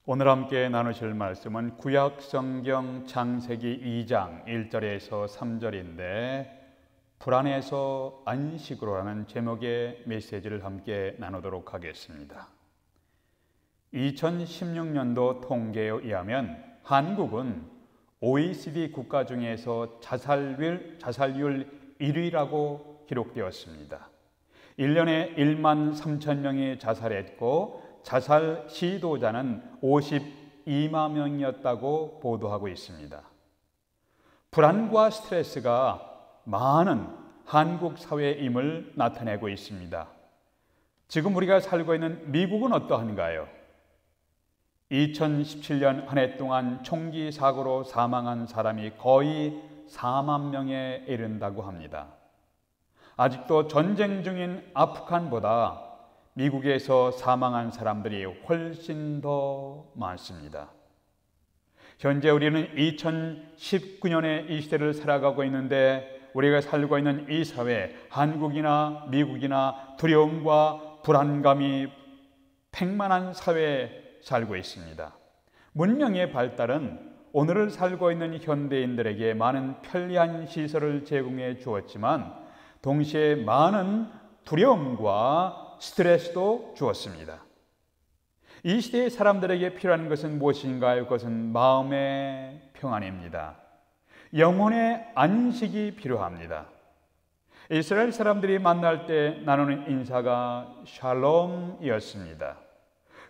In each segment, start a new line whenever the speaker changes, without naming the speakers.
오늘 함께 나누실 말씀은 구약 성경 창세기 2장 1절에서 3절인데 불안에서 안식으로라는 제목의 메시지를 함께 나누도록 하겠습니다. 2016년도 통계에 의하면 한국은 OECD 국가 중에서 자살률 1위라고 기록되었습니다. 1년에 1만 3천 명이 자살했고 자살 시도자는 52만 명이었다고 보도하고 있습니다. 불안과 스트레스가 많은 한국 사회임을 나타내고 있습니다. 지금 우리가 살고 있는 미국은 어떠한가요? 2017년 한 해 동안 총기 사고로 사망한 사람이 거의 4만 명에 이른다고 합니다. 아직도 전쟁 중인 아프간보다 미국에서 사망한 사람들이 훨씬 더 많습니다. 현재 우리는 2019년의 이 시대를 살아가고 있는데 우리가 살고 있는 이 사회, 한국이나 미국이나 두려움과 불안감이 팽만한 사회에 살고 있습니다. 문명의 발달은 오늘을 살고 있는 현대인들에게 많은 편리한 시설을 제공해 주었지만 동시에 많은 두려움과 스트레스도 주었습니다. 이 시대의 사람들에게 필요한 것은 무엇인가요? 그것은 마음의 평안입니다. 영혼의 안식이 필요합니다. 이스라엘 사람들이 만날 때 나누는 인사가 샬롬이었습니다.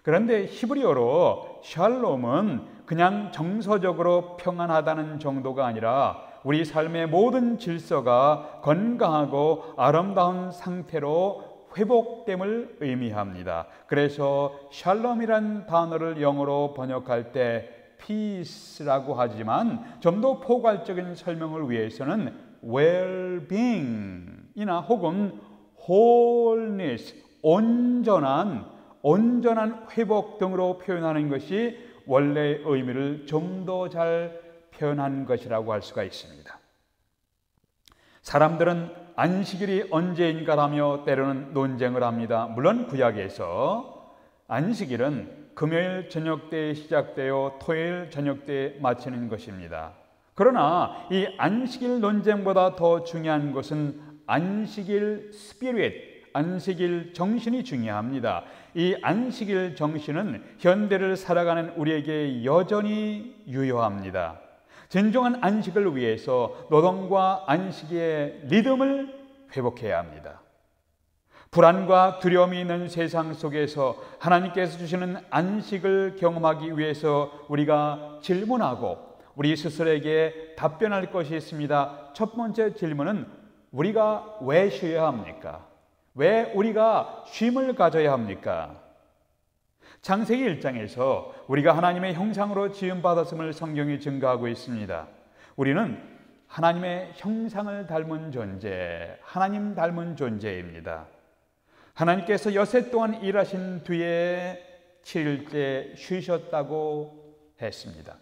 그런데 히브리어로 샬롬은 그냥 정서적으로 평안하다는 정도가 아니라 우리 삶의 모든 질서가 건강하고 아름다운 상태로 회복됨을 의미합니다. 그래서 샬롬이란 단어를 영어로 번역할 때 peace라고 하지만 좀 더 포괄적인 설명을 위해서는 well-being이나 혹은 wholeness, 온전한 회복 등으로 표현하는 것이 원래의 의미를 좀 더 잘 표현한 것이라고 할 수가 있습니다. 사람들은 안식일이 언제인가라며 때로는 논쟁을 합니다. 물론 구약에서 안식일은 금요일 저녁 때에 시작되어 토요일 저녁 때에 마치는 것입니다. 그러나 이 안식일 논쟁보다 더 중요한 것은 안식일 스피릿, 안식일 정신이 중요합니다. 이 안식일 정신은 현대를 살아가는 우리에게 여전히 유효합니다. 진정한 안식을 위해서 노동과 안식의 리듬을 회복해야 합니다. 불안과 두려움이 있는 세상 속에서 하나님께서 주시는 안식을 경험하기 위해서 우리가 질문하고 우리 스스로에게 답변할 것이 있습니다. 첫 번째 질문은 우리가 왜 쉬어야 합니까? 왜 우리가 쉼을 가져야 합니까? 창세기 1장에서 우리가 하나님의 형상으로 지음받았음을 성경이 증거하고 있습니다. 우리는 하나님의 형상을 닮은 존재, 하나님 닮은 존재입니다. 하나님께서 여섯 동안 일하신 뒤에 7일째 쉬셨다고 했습니다.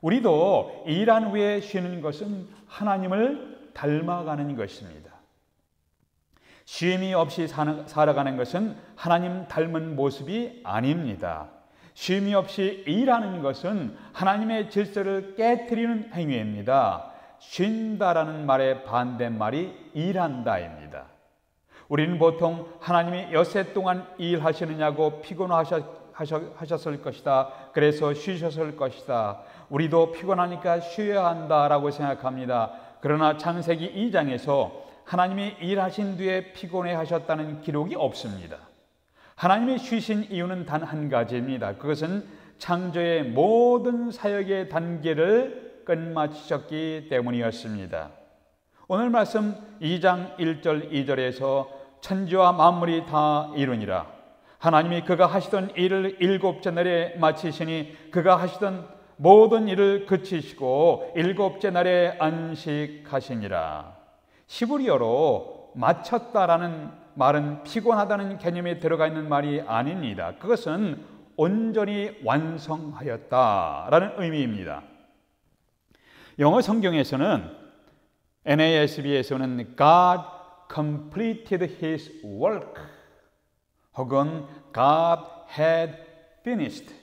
우리도 일한 후에 쉬는 것은 하나님을 닮아가는 것입니다. 쉼이 없이 살아가는 것은 하나님 닮은 모습이 아닙니다. 쉼이 없이 일하는 것은 하나님의 질서를 깨트리는 행위입니다. 쉰다라는 말의 반대말이 일한다입니다. 우리는 보통 하나님이 여섯 동안 일하시느냐고 피곤하셨을 것이다. 그래서 쉬셨을 것이다. 우리도 피곤하니까 쉬어야 한다라고 생각합니다. 그러나 창세기 2장에서 하나님이 일하신 뒤에 피곤해 하셨다는 기록이 없습니다. 하나님이 쉬신 이유는 단 한 가지입니다. 그것은 창조의 모든 사역의 단계를 끝마치셨기 때문이었습니다. 오늘 말씀 2장 1절 2절에서 천지와 만물이 다 이루니라. 하나님이 그가 하시던 일을 일곱째 날에 마치시니 그가 하시던 모든 일을 그치시고 일곱째 날에 안식하시니라. 히브리어로 마쳤다라는 말은 피곤하다는 개념에 들어가 있는 말이 아닙니다. 그것은 온전히 완성하였다라는 의미입니다. 영어 성경에서는 NASB에서는 God completed his work 혹은 God had finished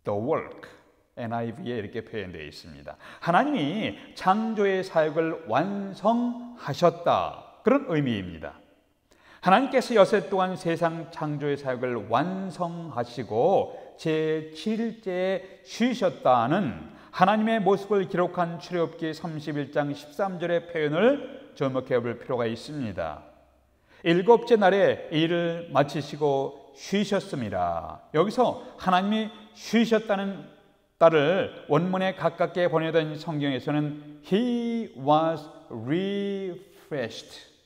the work. NIV에 이렇게 표현되어 있습니다. 하나님이 창조의 사역을 완성하셨다. 그런 의미입니다. 하나님께서 여섯 동안 세상 창조의 사역을 완성하시고 제7일째에 쉬셨다는 하나님의 모습을 기록한 출애굽기 31장 13절의 표현을 주목해 볼 필요가 있습니다. 일곱째 날에 일을 마치시고 쉬셨습니다. 여기서 하나님이 쉬셨다는 딸을 원문에 가깝게 번역된 성경에서는 He was refreshed.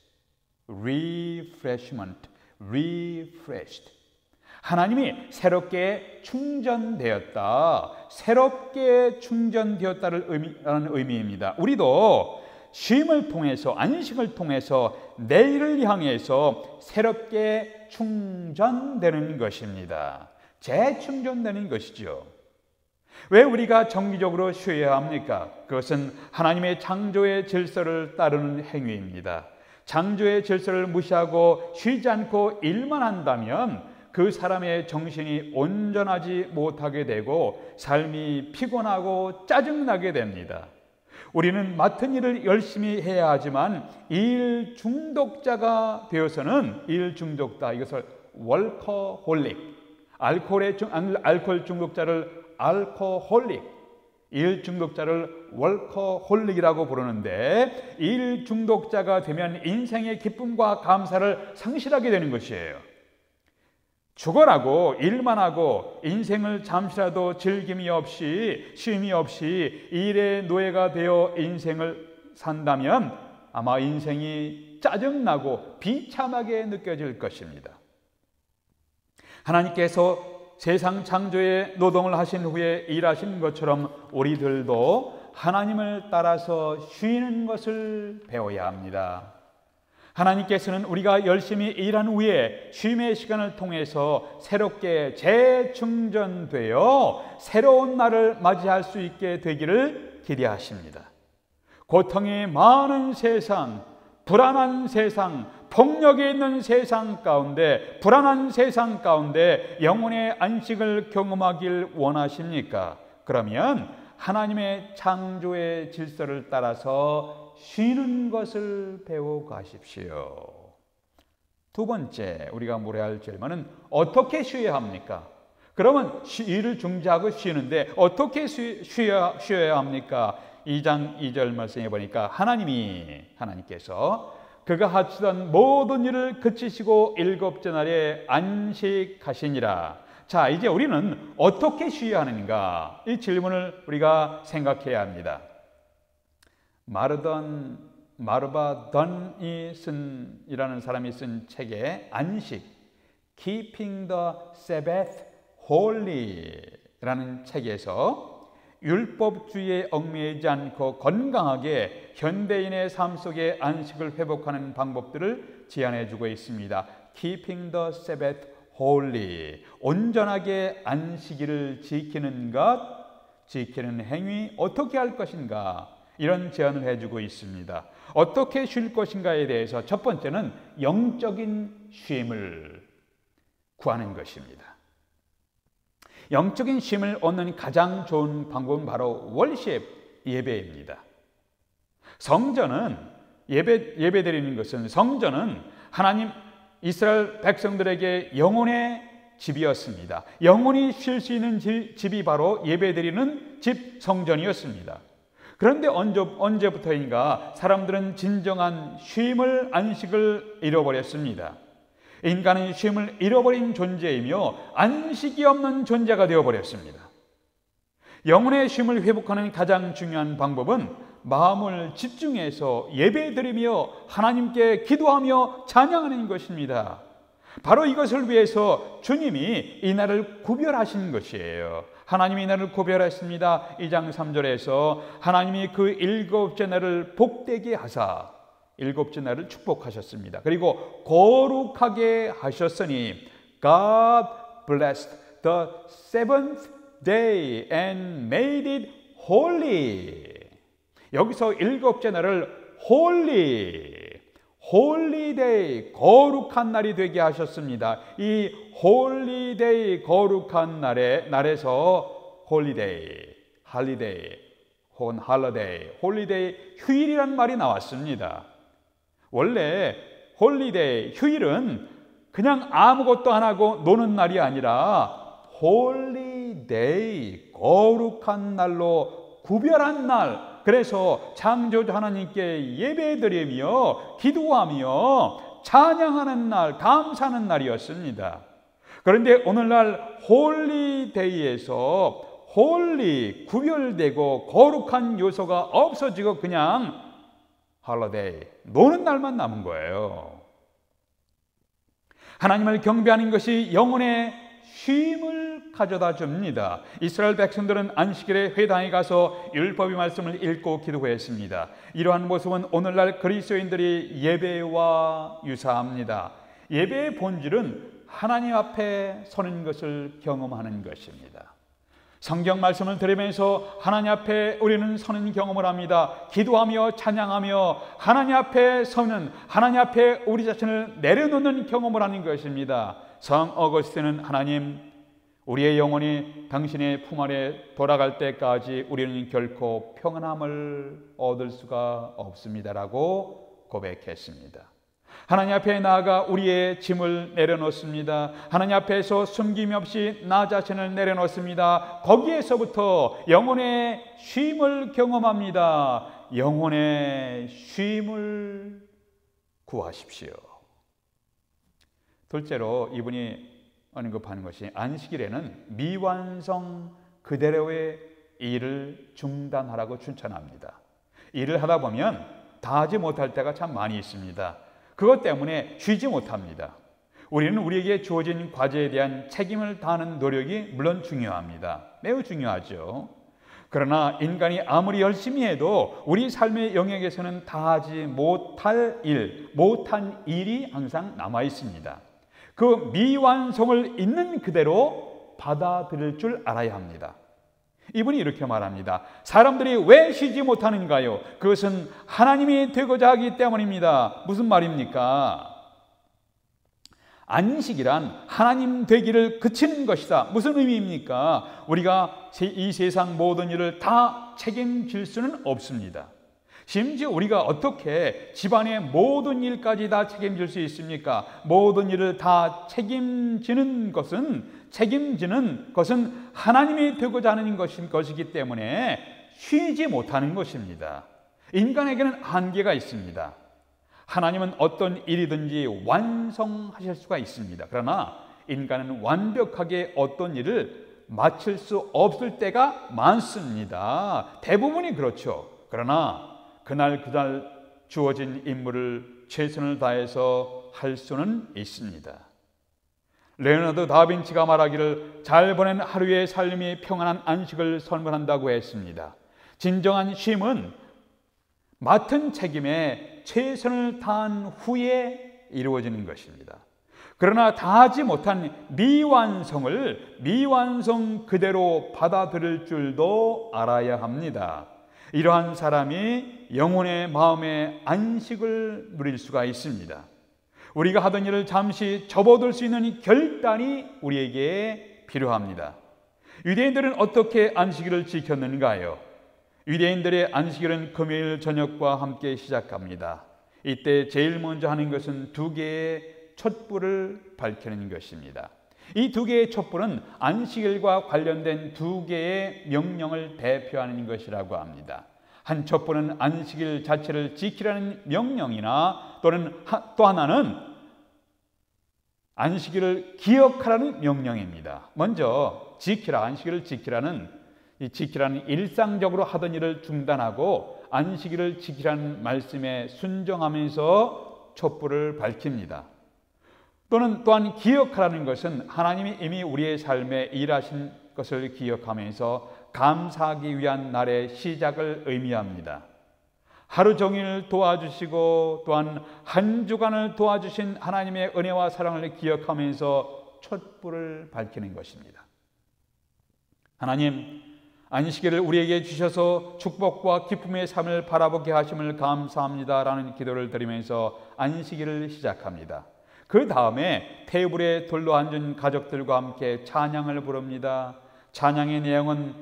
refreshment, refreshed. 하나님이 새롭게 충전되었다. 새롭게 충전되었다를 의미하는 의미입니다. 우리도 쉼을 통해서, 안식을 통해서 내일을 향해서 새롭게 충전되는 것입니다. 재충전되는 것이죠. 왜 우리가 정기적으로 쉬어야 합니까? 그것은 하나님의 창조의 질서를 따르는 행위입니다. 창조의 질서를 무시하고 쉬지 않고 일만 한다면 그 사람의 정신이 온전하지 못하게 되고 삶이 피곤하고 짜증나게 됩니다. 우리는 맡은 일을 열심히 해야 하지만 일 중독자가 되어서는 일 중독자, 이것을 월커홀릭, 알코올 중독자를 알코홀릭, 일 중독자를 월커홀릭이라고 부르는데, 일 중독자가 되면 인생의 기쁨과 감사를 상실하게 되는 것이에요. 죽어라고 일만 하고 인생을 잠시라도 즐김이 없이 쉼이 없이 일의 노예가 되어 인생을 산다면 아마 인생이 짜증나고 비참하게 느껴질 것입니다. 하나님께서 세상 창조의 노동을 하신 후에 일하신 것처럼 우리들도 하나님을 따라서 쉬는 것을 배워야 합니다. 하나님께서는 우리가 열심히 일한 후에 쉼의 시간을 통해서 새롭게 재충전되어 새로운 날을 맞이할 수 있게 되기를 기대하십니다. 고통이 많은 세상, 불안한 세상, 폭력이 있는 세상 가운데, 불안한 세상 가운데 영혼의 안식을 경험하길 원하십니까? 그러면 하나님의 창조의 질서를 따라서 쉬는 것을 배워 가십시오. 두 번째 우리가 물어야 할 질문은 어떻게 쉬어야 합니까? 그러면 일을 중지하고 쉬는데 어떻게 쉬어야 합니까? 2장 2절 말씀해 보니까 하나님께서 그가 하시던 모든 일을 그치시고 일곱째 날에 안식하시니라. 자, 이제 우리는 어떻게 쉬어야 하는가? 이 질문을 우리가 생각해야 합니다. 마르바 던이 이라는 사람이 쓴 책에 안식, Keeping the Sabbath Holy라는 책에서 율법주의에 얽매이지 않고 건강하게 현대인의 삶 속에 안식을 회복하는 방법들을 제안해 주고 있습니다. Keeping the Sabbath Holy, 온전하게 안식일을 지키는 행위, 어떻게 할 것인가, 이런 제안을 해주고 있습니다. 어떻게 쉴 것인가에 대해서 첫 번째는 영적인 쉼을 구하는 것입니다. 영적인 쉼을 얻는 가장 좋은 방법은 바로 월십, 예배입니다. 성전은 예배드리는 것은, 성전은 하나님 이스라엘 백성들에게 영혼의 집이었습니다. 영혼이 쉴 수 있는 집이 바로 예배드리는 집, 성전이었습니다. 그런데 언제부터인가 사람들은 진정한 쉼을, 안식을 잃어버렸습니다. 인간은 쉼을 잃어버린 존재이며 안식이 없는 존재가 되어버렸습니다. 영혼의 쉼을 회복하는 가장 중요한 방법은 마음을 집중해서 예배드리며 하나님께 기도하며 찬양하는 것입니다. 바로 이것을 위해서 주님이 이 날을 구별하신 것이에요. 하나님이 이 날을 구별했습니다. 2장 3절에서 하나님이 그 일곱째 날을 복되게 하사 일곱째 날을 축복하셨습니다. 그리고 거룩하게 하셨으니 God blessed the seventh day and made it holy. 여기서 일곱째 날을 holy day, 거룩한 날이 되게 하셨습니다. 이 holy day, 거룩한 날에서 holiday 혹은 holiday, 휴일이란 말이 나왔습니다. 원래 홀리데이, 휴일은 그냥 아무것도 안 하고 노는 날이 아니라 홀리데이, 거룩한 날로 구별한 날. 그래서 창조주 하나님께 예배드리며 기도하며 찬양하는 날, 감사하는 날이었습니다. 그런데 오늘날 홀리데이에서 홀리, 구별되고 거룩한 요소가 없어지고 그냥 홀리데이, 노는 날만 남은 거예요. 하나님을 경배하는 것이 영혼의 쉼을 가져다 줍니다. 이스라엘 백성들은 안식일에 회당에 가서 율법의 말씀을 읽고 기도했습니다. 이러한 모습은 오늘날 그리스도인들이 예배와 유사합니다. 예배의 본질은 하나님 앞에 서는 것을 경험하는 것입니다. 성경 말씀을 들으면서 하나님 앞에 우리는 서는 경험을 합니다. 기도하며 찬양하며 하나님 앞에 서는, 하나님 앞에 우리 자신을 내려놓는 경험을 하는 것입니다. 성 어거스틴은 하나님, 우리의 영혼이 당신의 품 안에 돌아갈 때까지 우리는 결코 평안함을 얻을 수가 없습니다라고 고백했습니다. 하나님 앞에 나아가 우리의 짐을 내려놓습니다. 하나님 앞에서 숨김 없이 나 자신을 내려놓습니다. 거기에서부터 영혼의 쉼을 경험합니다. 영혼의 쉼을 구하십시오. 둘째로 이분이 언급하는 것이 안식일에는 미완성 그대로의 일을 중단하라고 추천합니다. 일을 하다 보면 다 하지 못할 때가 참 많이 있습니다. 그것 때문에 쉬지 못합니다. 우리는 우리에게 주어진 과제에 대한 책임을 다하는 노력이 물론 중요합니다. 매우 중요하죠. 그러나 인간이 아무리 열심히 해도 우리 삶의 영역에서는 다하지 못한 일이 항상 남아 있습니다. 그 미완성을 있는 그대로 받아들일 줄 알아야 합니다. 이분이 이렇게 말합니다. 사람들이 왜 쉬지 못하는가요? 그것은 하나님이 되고자 하기 때문입니다. 무슨 말입니까? 안식이란 하나님 되기를 그치는 것이다. 무슨 의미입니까? 우리가 이 세상 모든 일을 다 책임질 수는 없습니다. 심지어 우리가 어떻게 집안의 모든 일까지 다 책임질 수 있습니까? 모든 일을 다 책임지는 것은 하나님이 되고자 하는 것이기 때문에 쉬지 못하는 것입니다. 인간에게는 한계가 있습니다. 하나님은 어떤 일이든지 완성하실 수가 있습니다. 그러나 인간은 완벽하게 어떤 일을 마칠 수 없을 때가 많습니다. 대부분이 그렇죠. 그러나 그날 주어진 임무를 최선을 다해서 할 수는 있습니다. 레오나르도 다빈치가 말하기를 잘 보낸 하루의 삶이 평안한 안식을 선물한다고 했습니다. 진정한 쉼은 맡은 책임에 최선을 다한 후에 이루어지는 것입니다. 그러나 다하지 못한 미완성 그대로 받아들일 줄도 알아야 합니다. 이러한 사람이 영혼의 마음의 안식을 누릴 수가 있습니다. 우리가 하던 일을 잠시 접어둘 수 있는 결단이 우리에게 필요합니다. 유대인들은 어떻게 안식일을 지켰는가요? 유대인들의 안식일은 금요일 저녁과 함께 시작합니다. 이때 제일 먼저 하는 것은 2개의 촛불을 밝히는 것입니다. 이 2개의 촛불은 안식일과 관련된 2개의 명령을 대표하는 것이라고 합니다. 한 촛불은 안식일 자체를 지키라는 명령이나 또는 또 하나는 안식일을 기억하라는 명령입니다. 먼저 안식일을 지키라는 일상적으로 하던 일을 중단하고 안식일을 지키라는 말씀에 순종하면서 촛불을 밝힙니다. 또한 기억하라는 것은 하나님이 이미 우리의 삶에 일하신 것을 기억하면서 감사하기 위한 날의 시작을 의미합니다. 하루 종일 도와주시고 또한 한 주간을 도와주신 하나님의 은혜와 사랑을 기억하면서 촛불을 밝히는 것입니다. 하나님, 안식일을 우리에게 주셔서 축복과 기쁨의 삶을 바라보게 하심을 감사합니다라는 기도를 드리면서 안식일을 시작합니다. 그 다음에 테이블에 둘러 앉은 가족들과 함께 찬양을 부릅니다. 찬양의 내용은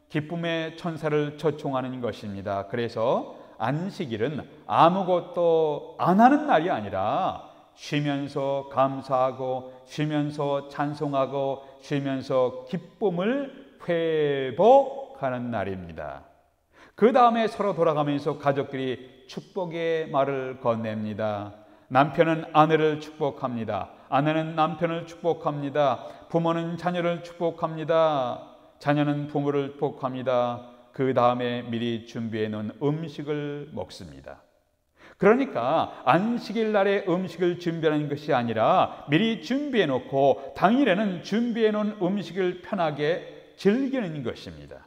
기쁨의 천사를 초청하는 것입니다. 그래서 안식일은 아무것도 안 하는 날이 아니라 쉬면서 감사하고 쉬면서 찬송하고 쉬면서 기쁨을 회복하는 날입니다. 그 다음에 서로 돌아가면서 가족끼리 축복의 말을 건넵니다. 남편은 아내를 축복합니다. 아내는 남편을 축복합니다. 부모는 자녀를 축복합니다. 자녀는 부모를 축복합니다. 그 다음에 미리 준비해 놓은 음식을 먹습니다. 그러니까 안식일 날에 음식을 준비하는 것이 아니라 미리 준비해 놓고 당일에는 준비해 놓은 음식을 편하게 즐기는 것입니다.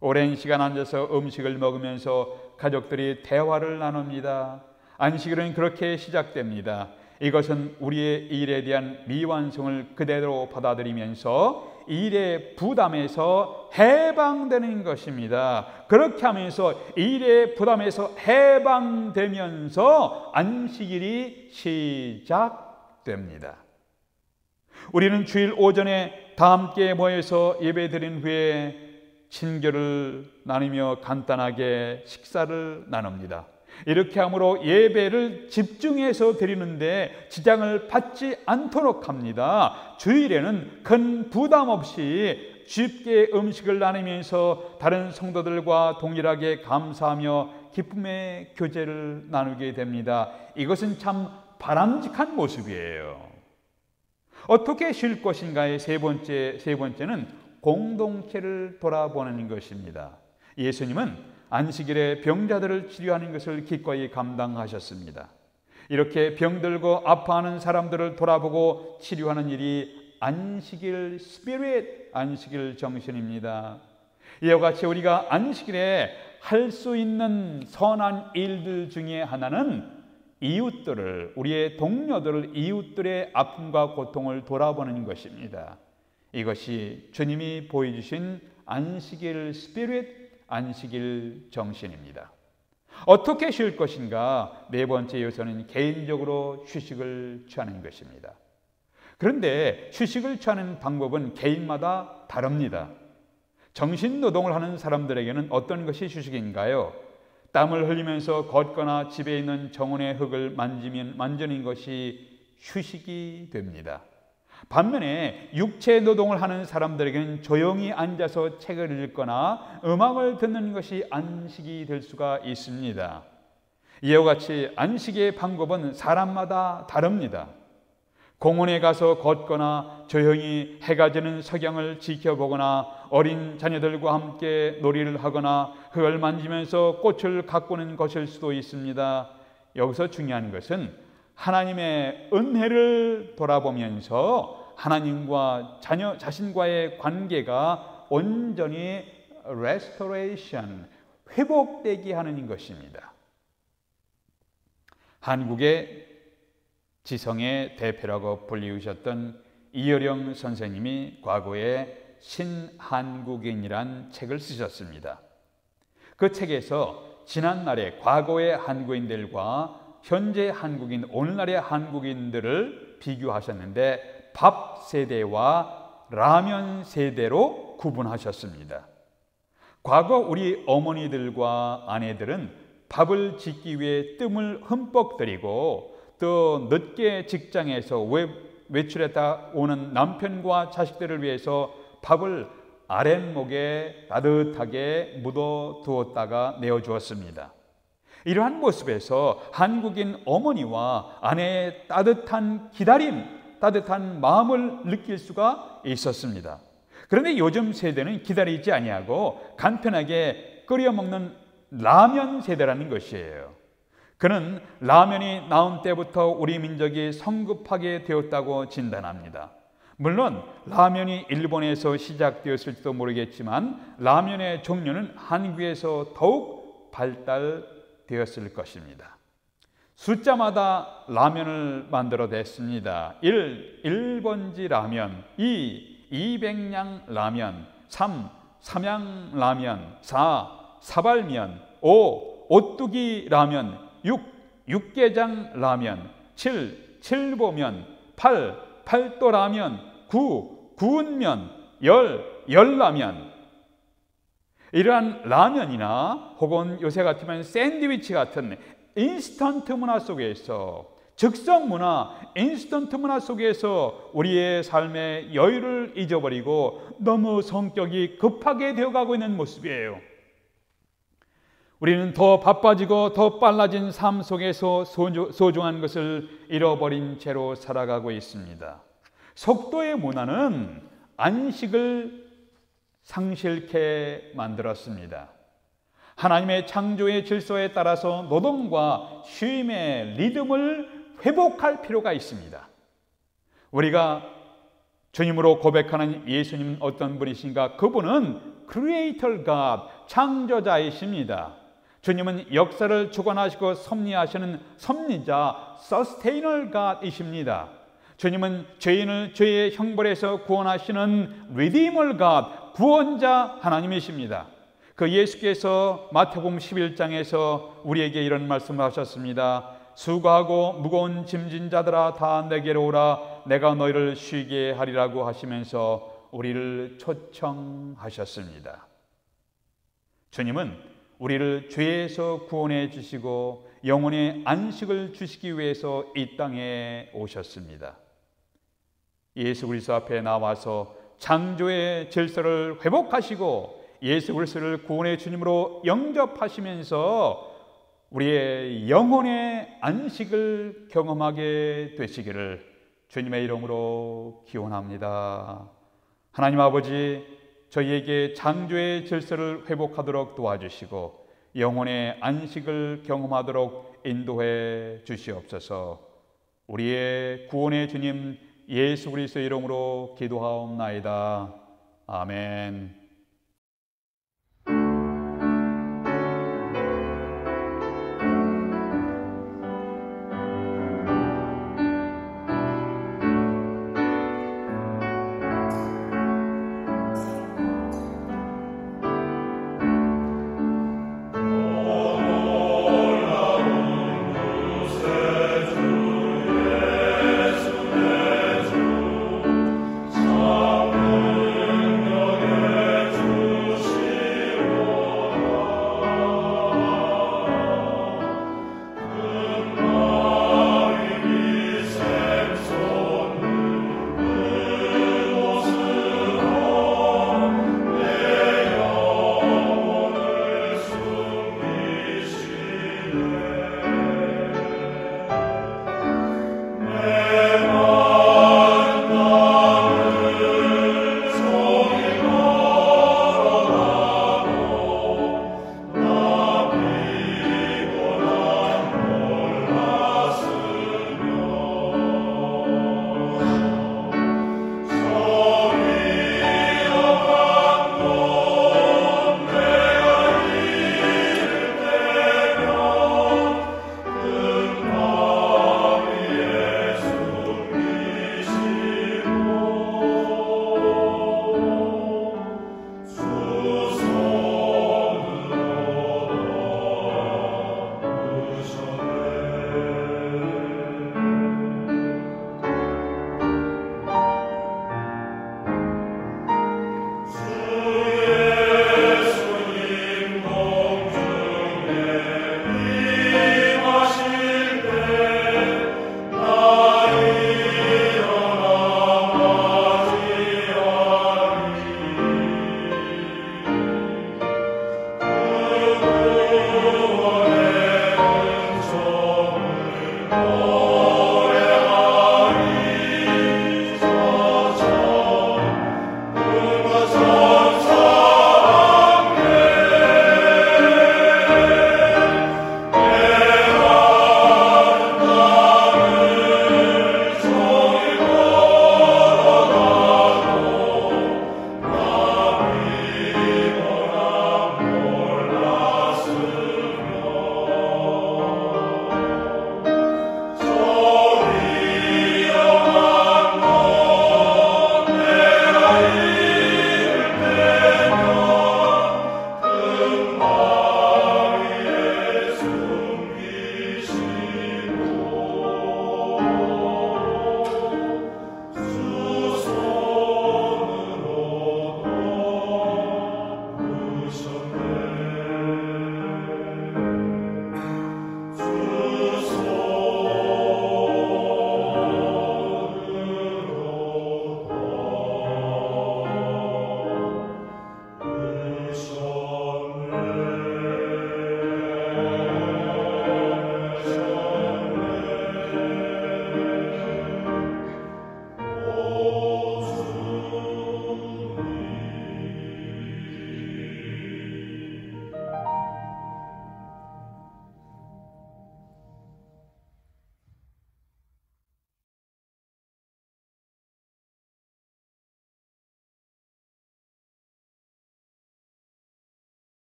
오랜 시간 앉아서 음식을 먹으면서 가족들이 대화를 나눕니다. 안식일은 그렇게 시작됩니다. 이것은 우리의 일에 대한 미완성을 그대로 받아들이면서 일의 부담에서 해방되는 것입니다. 그렇게 하면서 일의 부담에서 해방되면서 안식일이 시작됩니다. 우리는 주일 오전에 다 함께 모여서 예배드린 후에 친교를 나누며 간단하게 식사를 나눕니다. 이렇게 함으로 예배를 집중해서 드리는데 지장을 받지 않도록 합니다. 주일에는 큰 부담 없이 쉽게 음식을 나누면서 다른 성도들과 동일하게 감사하며 기쁨의 교제를 나누게 됩니다. 이것은 참 바람직한 모습이에요. 어떻게 쉴 것인가의 세 번째는 공동체를 돌아보는 것입니다. 예수님은 안식일에 병자들을 치료하는 것을 기꺼이 감당하셨습니다. 이렇게 병들고 아파하는 사람들을 돌아보고 치료하는 일이 안식일 스피릿, 안식일 정신입니다. 이와 같이 우리가 안식일에 할 수 있는 선한 일들 중에 하나는 이웃들을, 우리의 동료들을, 이웃들의 아픔과 고통을 돌아보는 것입니다. 이것이 주님이 보여주신 안식일 스피릿, 안식일 정신입니다. 어떻게 쉴 것인가? 네 번째 요소는 개인적으로 휴식을 취하는 것입니다. 그런데 휴식을 취하는 방법은 개인마다 다릅니다. 정신노동을 하는 사람들에게는 어떤 것이 휴식인가요? 땀을 흘리면서 걷거나 집에 있는 정원의 흙을 만지는 것이 휴식이 됩니다. 반면에 육체 노동을 하는 사람들에게는 조용히 앉아서 책을 읽거나 음악을 듣는 것이 안식이 될 수가 있습니다. 이와 같이 안식의 방법은 사람마다 다릅니다. 공원에 가서 걷거나 조용히 해가 지는 석양을 지켜보거나 어린 자녀들과 함께 놀이를 하거나 흙을 만지면서 꽃을 가꾸는 것일 수도 있습니다. 여기서 중요한 것은 하나님의 은혜를 돌아보면서 하나님과 자신과의 관계가 온전히 restoration, 회복되게 하는 것입니다. 한국의 지성의 대표라고 불리우셨던 이어령 선생님이 과거에 신한국인이란 책을 쓰셨습니다. 그 책에서 지난날의 과거의 한국인들과 현재 한국인, 오늘날의 한국인들을 비교하셨는데 밥 세대와 라면 세대로 구분하셨습니다. 과거 우리 어머니들과 아내들은 밥을 짓기 위해 뜸을 흠뻑 들이고 또 늦게 직장에서 외출했다 오는 남편과 자식들을 위해서 밥을 아랫목에 따뜻하게 묻어 두었다가 내어주었습니다. 이러한 모습에서 한국인 어머니와 아내의 따뜻한 기다림, 따뜻한 마음을 느낄 수가 있었습니다. 그런데 요즘 세대는 기다리지 아니하고 간편하게 끓여 먹는 라면 세대라는 것이에요. 그는 라면이 나온 때부터 우리 민족이 성급하게 되었다고 진단합니다. 물론 라면이 일본에서 시작되었을지도 모르겠지만 라면의 종류는 한국에서 더욱 발달되었을 것입니다. 숫자마다 라면을 만들어냈습니다. 1. 1번지 라면, 2. 200냥 라면, 3. 삼양 라면, 4. 사발면, 5. 오뚜기 라면, 6. 육개장 라면, 7. 칠보면, 8. 팔도 라면, 9. 구운면, 열라면, 이러한 라면이나 혹은 요새 같으면 샌드위치 같은 인스턴트 문화 속에서, 즉석 문화, 인스턴트 문화 속에서 우리의 삶의 여유를 잊어버리고 너무 성격이 급하게 되어가고 있는 모습이에요. 우리는 더 바빠지고 더 빨라진 삶 속에서 소중한 것을 잃어버린 채로 살아가고 있습니다. 속도의 문화는 안식을 상실케 만들었습니다. 하나님의 창조의 질서에 따라서 노동과 쉼의 리듬을 회복할 필요가 있습니다. 우리가 주님으로 고백하는 예수님은 어떤 분이신가? 그분은 크리에이터 갓, 창조자이십니다. 주님은 역사를 주관하시고 섭리하시는 섭리자, 서스테이너 갓이십니다. 주님은 죄인을 죄의 형벌에서 구원하시는 리디머 갓, 구원자 하나님이십니다. 그 예수께서 마태복음 11장에서 우리에게 이런 말씀을 하셨습니다. 수고하고 무거운 짐진 자들아 다 내게로 오라, 내가 너희를 쉬게 하리라고 하시면서 우리를 초청하셨습니다. 주님은 우리를 죄에서 구원해 주시고 영혼의 안식을 주시기 위해서 이 땅에 오셨습니다. 예수 그리스도 앞에 나와서 창조의 질서를 회복하시고 예수 그리스도를 구원의 주님으로 영접하시면서 우리의 영혼의 안식을 경험하게 되시기를 주님의 이름으로 기원합니다. 하나님 아버지, 저희에게 창조의 질서를 회복하도록 도와주시고 영혼의 안식을 경험하도록 인도해 주시옵소서. 우리의 구원의 주님 예수 그리스도의 이름으로 기도하옵나이다. 아멘.